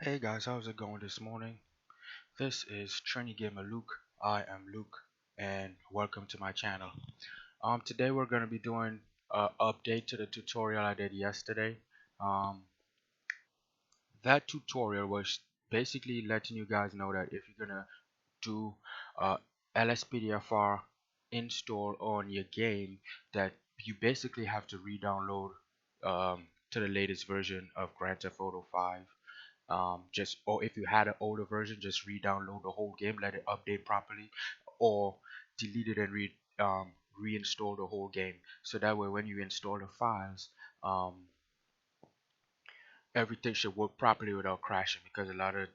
Hey guys, how's it going this morning? This is Trini Gamer Luke. I am Luke, and welcome to my channel. Today we're gonna be doing an update to the tutorial I did yesterday. Um, that tutorial was basically letting you guys know that if you're gonna do LSPDFR install on your game, that you basically have to re-download to the latest version of Grand Theft Auto 5. Just or if you had an older version, just re-download the whole game, let it update properly, or delete it and reinstall the whole game. So that way, when you install the files, um, everything should work properly without crashing. Because a lot of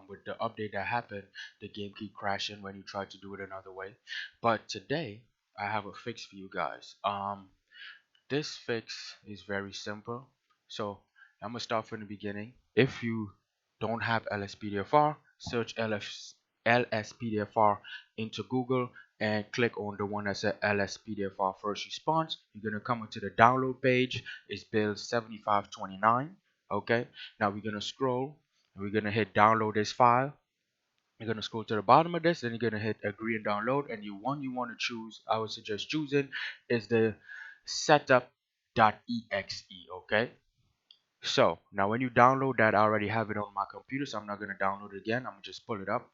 with the update that happened, the game keep crashing when you try to do it another way. But today, I have a fix for you guys. This fix is very simple. So I'm gonna start from the beginning. If you don't have LSPDFR, search LSPDFR into Google and click on the one that says LSPDFR first response. You're gonna come into the download page. It's build 7529. Okay. Now we're gonna scroll and we're gonna hit download this file. You're gonna scroll to the bottom of this, and you're gonna hit agree and download. And the one you want to choose, I would suggest choosing, is the setup.exe. Okay. So now when you download that, I already have it on my computer, so I'm not gonna download it again. I'm gonna just pull it up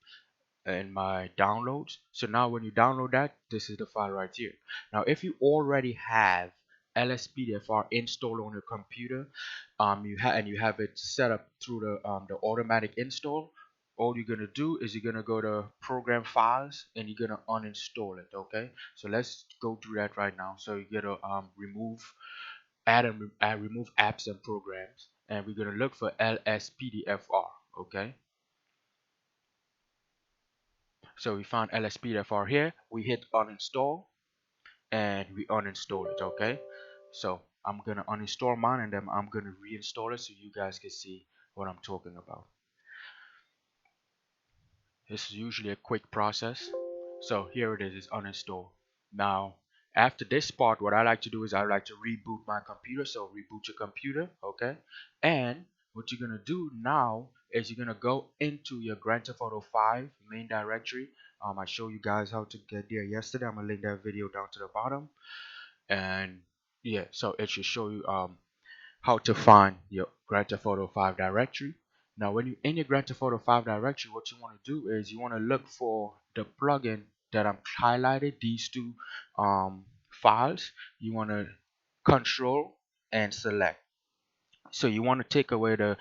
in my downloads. So now when you download that, this is the file right here. Now if you already have LSPDFR installed on your computer, you have it set up through the automatic install, all you're gonna do is you're gonna go to program files and you're gonna uninstall it. Okay, so let's go through that right now. So you're gonna remove apps and programs, and we're gonna look for LSPDFR. Okay, so we found LSPDFR here. We hit uninstall and we uninstall it. Okay, so I'm gonna uninstall mine and then I'm gonna reinstall it so you guys can see what I'm talking about. This is usually a quick process. So here it is, it's uninstalled. Now, after this part, what I like to do is I like to reboot my computer. So reboot your computer, okay? And what you're gonna do now is you're gonna go into your Grand Theft Auto 5 main directory. I showed you guys how to get there yesterday. I'm gonna link that video down to the bottom. And yeah, so it should show you how to find your Grand Theft Auto 5 directory. Now, when you're in your Grand Theft Auto 5 directory, what you want to do is you want to look for the plugin that I'm highlighted, these two files. You want to control and select. So you want to take away the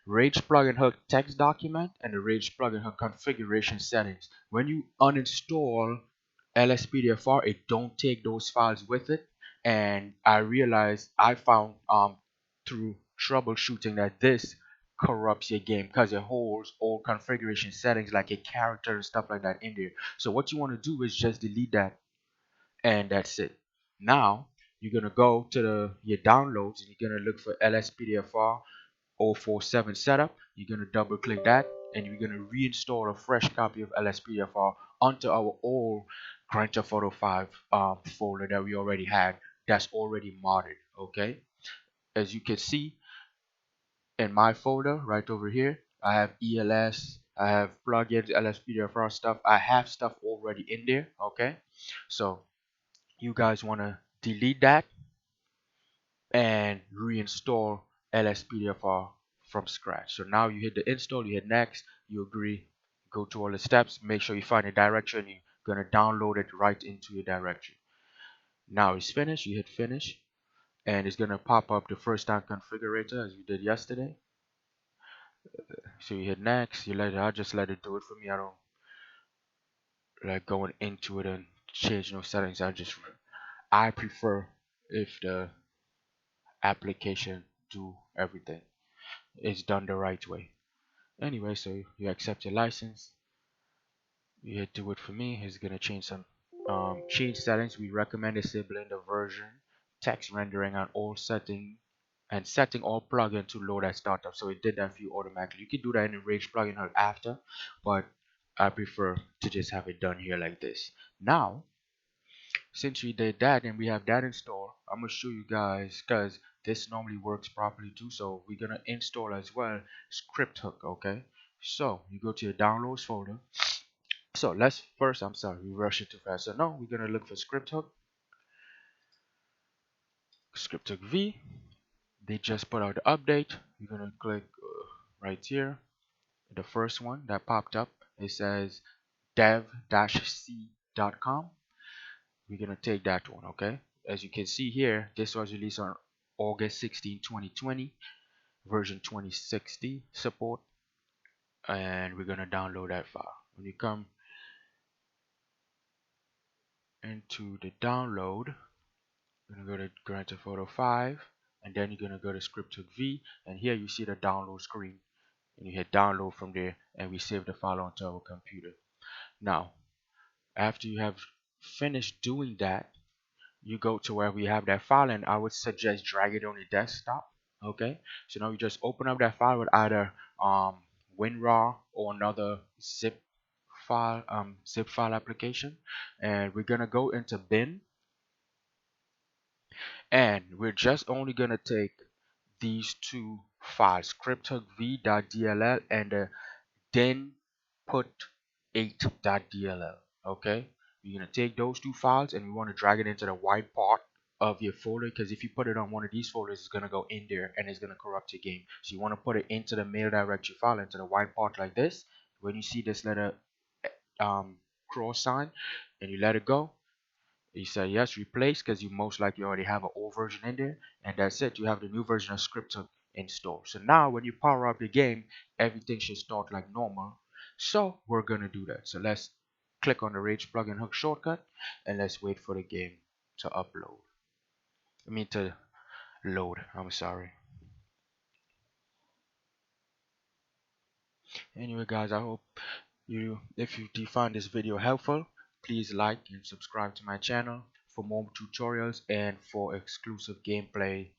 Rage plugin hook text document and the Rage plugin hook configuration settings. When you uninstall LSPDFR, it don't take those files with it. And I found through troubleshooting that this corrupts your game because it holds all configuration settings like a character and stuff like that in there. So what you want to do is just delete that, and that's it. Now you're gonna go to your downloads and you're gonna look for LSPDFR 047 setup. You're going to double click that and you're going to reinstall a fresh copy of LSPDFR onto our old Grand Theft Auto 5 folder that we already had, that's already modded. Okay, as you can see in my folder right over here, I have ELS, I have plugins, LSPDFR stuff. I have stuff already in there. Okay, so you guys want to delete that and reinstall LSPDFR from scratch. So now you hit the install, you hit next, you agree, go to all the steps, make sure you find a directory and you're gonna download it right into your directory. Now it's finished, you hit finish, and it's gonna pop up the first time configurator as we did yesterday. So you hit next, I just let it do it for me. I don't like going into it and change no settings. I prefer if the application do everything. It's done the right way. Anyway, so you accept your license. You hit do it for me. It's gonna change some change settings. We recommend disabling the version, text rendering on all setting, and setting all plugin to load at startup. So it did that for you automatically. You can do that in the Rage plugin after, but I prefer to just have it done here like this. Now, since we did that and we have that installed, I'm gonna show you guys because this normally works properly too. So we're gonna install as well script hook. Okay, so you go to your downloads folder. So let's first, I'm sorry, we rushed it too fast. So now we're gonna look for script hook V. They just put out the update. You're gonna click right here, the first one that popped up. It says dev-c.com. We're gonna take that one. Okay, as you can see here, this was released on August 16, 2020, version 2060 support, and we're gonna download that file. When you come into the download, you're gonna go to Grand Theft Auto 5, and then you're gonna go to script hook V, and here you see the download screen, and you hit download from there, and we save the file onto our computer. Now, after you have finished doing that, you go to where we have that file, and I would suggest drag it on your desktop. Okay, so now you just open up that file with either WinRAR or another zip file application, and we're gonna go into bin, and we're just only gonna take these two files, scripthookv.dll and then put 8.dll. Okay, you're gonna take those two files and we want to drag it into the white part of your folder, because if you put it on one of these folders, it's gonna go in there and it's gonna corrupt your game. So you want to put it into the mail directory file, into the white part like this. When you see this letter cross sign and you let it go, you say yes, replace, because you most likely already have an old version in there, and that's it. You have the new version of scripthook installed. So now when you power up the game, everything should start like normal. So we're gonna do that. So let's click on the Rage plugin hook shortcut, and let's wait for the game to upload. I mean to load. I'm sorry. Anyway, guys, I hope if you find this video helpful, please like and subscribe to my channel for more tutorials and for exclusive gameplay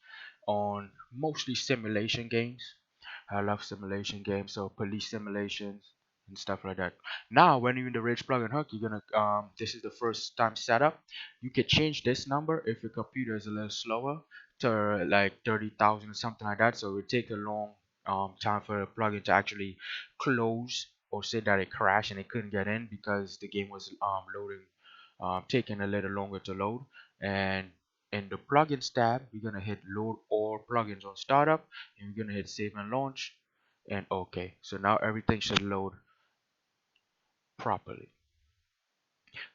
on mostly simulation games. I love simulation games, so police simulations and stuff like that. Now when you're in the Rage plugin hook, you're gonna this is the first time setup. You can change this number if your computer is a little slower to like 30,000 or something like that, so it will take a long time for the plugin to actually close, or say that it crashed and it couldn't get in because the game was loading, taking a little longer to load. And in the plugins tab, we're gonna hit load all plugins on startup, and we're gonna hit save and launch, and okay. So now everything should load properly.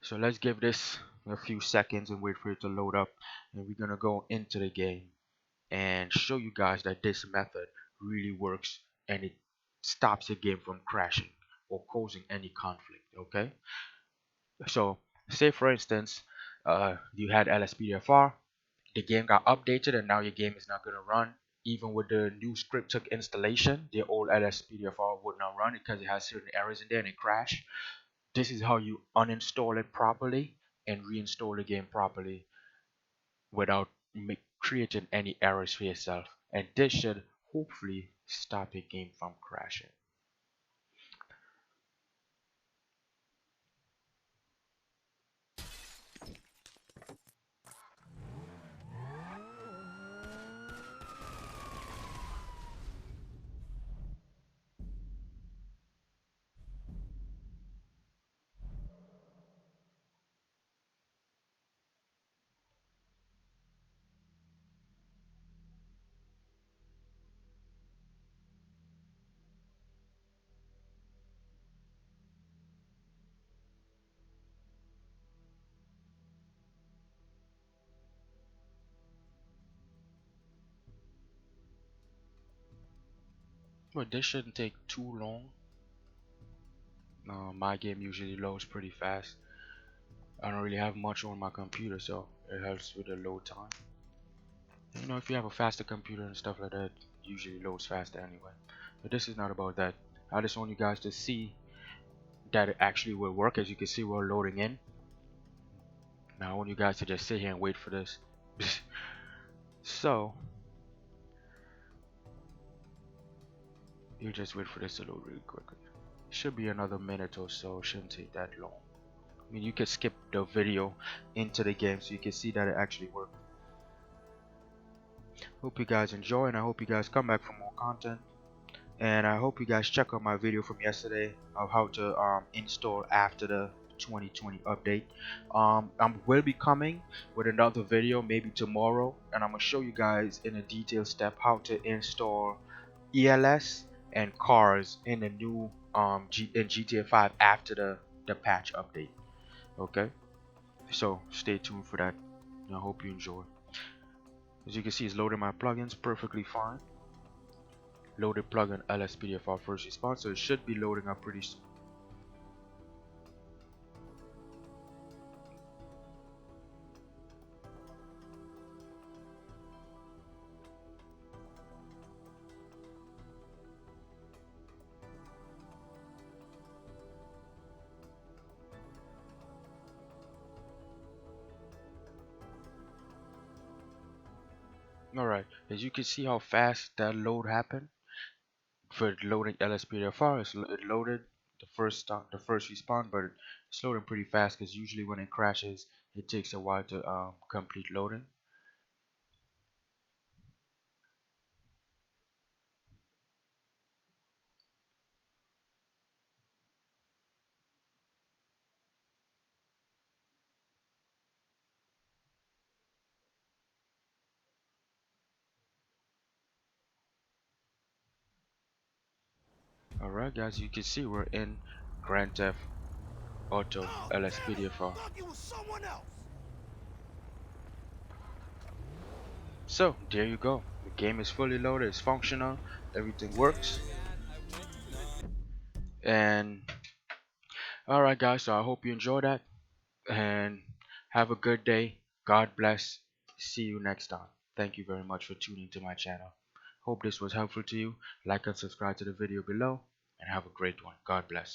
So let's give this a few seconds and wait for it to load up, and we're gonna go into the game and show you guys that this method really works and it stops the game from crashing or causing any conflict. Okay, so say for instance you had LSPDFR, the game got updated and now your game is not going to run. Even with the new script hook installation, the old LSPDFR would not run because it has certain errors in there and it crashed. This is how you uninstall it properly and reinstall the game properly without creating any errors for yourself, and this should hopefully stop your game from crashing. But this shouldn't take too long. My game usually loads pretty fast. I don't really have much on my computer, so it helps with the load time. You know, if you have a faster computer and stuff like that, it usually loads faster anyway. But this is not about that. I just want you guys to see that it actually will work. As you can see, we're loading in. Now I want you guys to just sit here and wait for this. So you just wait for this to load really quickly. Should be another minute or so. Shouldn't take that long. I mean, you can skip the video into the game so you can see that it actually worked. Hope you guys enjoy, and I hope you guys come back for more content. And I hope you guys check out my video from yesterday of how to install after the 2020 update. I will be coming with another video maybe tomorrow, and I'm gonna show you guys in a detailed step how to install ELS and cars in the new in GTA 5 after the patch update. Okay, so stay tuned for that. I hope you enjoy. As you can see, it's loading my plugins perfectly fine. Loaded plugin LSPDFR first response, so it should be loading up pretty soon. Alright, as you can see how fast that load happened for loading LSPDFR, it loaded the first respawn, but it's loading pretty fast because usually when it crashes, it takes a while to complete loading. Alright guys, you can see we're in Grand Theft Auto LSPDFR. So there you go. The game is fully loaded, it's functional, everything works. And alright guys, so I hope you enjoy that and have a good day. God bless. See you next time. Thank you very much for tuning to my channel. Hope this was helpful to you. Like and subscribe to the video below and have a great one. God bless.